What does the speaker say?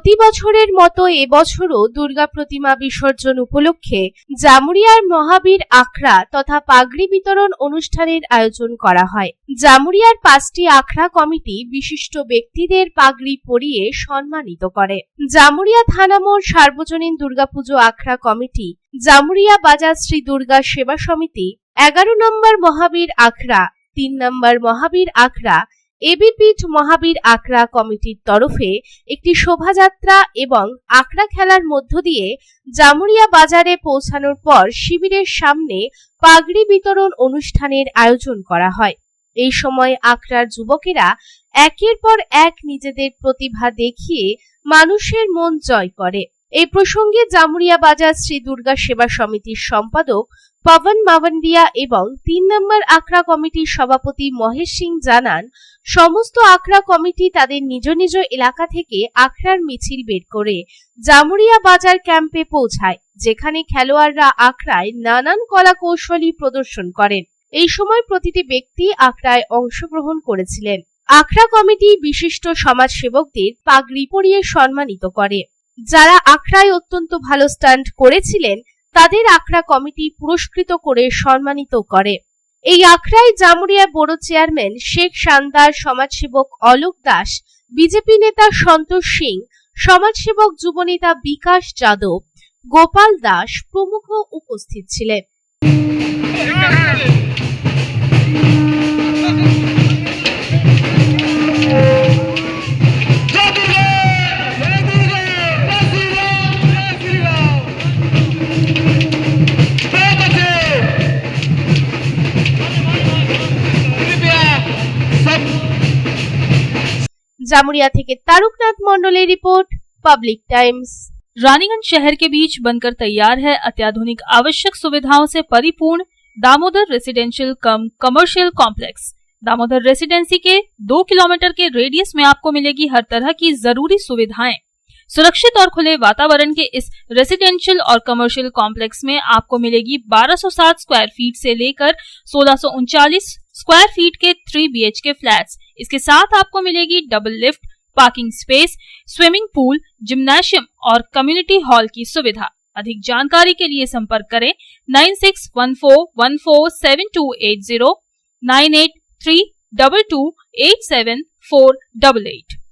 প্রতি বছরের মতো এবছরও দুর্গা প্রতিমা বিসর্জন উপলক্ষে জামুরিয়ার মহাবীর আখড়া তথা পাগড়ি বিতরণ অনুষ্ঠানের আয়োজন করা হয়। জামুরিয়ার 5টি আখড়া কমিটি বিশিষ্ট ব্যক্তিদের পাগড়ি পরিয়ে সম্মানিত করে। জামুরিয়া থানা মোড় সার্বজনীন দুর্গাপুজো আখড়া কমিটি, জামুরিয়া বাজার শ্রী দুর্গা সেবা সমিতি, 11 নম্বর মহাবীর আখড়া, 3 নম্বর মহাবীর আখড়া, এবিপি মহাবীর আখড়া কমিটির তরফে একটি শোভাযাত্রা এবং আখড়া খেলার মধ্য দিয়ে জামুরিয়া বাজারে পৌঁছানোর পর শিবিরের সামনে পাগড়ি বিতরণ অনুষ্ঠানের আয়োজন করা হয়। এই সময় আখড়ার যুবকেরা একের পর এক নিজেদের প্রতিভা দেখিয়ে মানুষের মন জয় করে। এই প্রসঙ্গে জামুরিয়া বাজার শ্রী দুর্গা সেবা সমিতির সম্পাদক পবন মাওয়ান্ডিয়া এবং 3 নম্বর আখড়া কমিটির সভাপতি মহেশ সিং জানান, সমস্ত আখড়া কমিটি তাদের নিজ নিজ এলাকা থেকে আখড়ার মিছিল বের করে জামুরিয়া বাজার ক্যাম্পে পৌঁছায়, যেখানে খেলোয়াড়রা আখড়ায় নানান কলা কৌশলী প্রদর্শন করেন। এই সময় প্রতিটি ব্যক্তি আখড়ায় অংশগ্রহণ করেছিলেন। আখড়া কমিটি বিশিষ্ট সমাজসেবকদের পাগড়ি পরিয়ে সম্মানিত করে। যারা আখড়ায় অত্যন্ত ভালো স্টান্ট করেছিলেন তাদের আখড়া কমিটি পুরস্কৃত করে সম্মানিত করে। এই আখড়ায় জামুরিয়া বড় চেয়ারম্যান শেখ শানদার, সমাজসেবক অলোক দাস, বিজেপি নেতা সন্তোষ সিং, সমাজসেবক যুবনেতা বিকাশ যাদব, গোপাল দাস প্রমুখ উপস্থিত ছিলেন। जामुरिया থেকে तारुकनाथ मंडलेर रिपोर्ट, पब्लिक टाइम्स। रानीगंज शहर के बीच बनकर तैयार है अत्याधुनिक आवश्यक सुविधाओं से परिपूर्ण दामोदर रेसिडेंशियल कम कमर्शियल कॉम्प्लेक्स। दामोदर रेसिडेंसी के 2 किलोमीटर के रेडियस में आपको मिलेगी हर तरह की जरूरी सुविधाएं। सुरक्षित और खुले वातावरण के इस रेसिडेंशियल और कमर्शियल कॉम्प्लेक्स में आपको मिलेगी 1260 स्क्वायर फीट से लेकर 1639 स्क्वायर फीट के 3 BHK फ्लैट्स। इसके साथ आपको मिलेगी double lift, parking space, swimming pool, gymnasium और कम्युनिटी हॉल की सुविधा। अधिक जानकारी के लिए संपर्क करें 9614147280, 9832287488।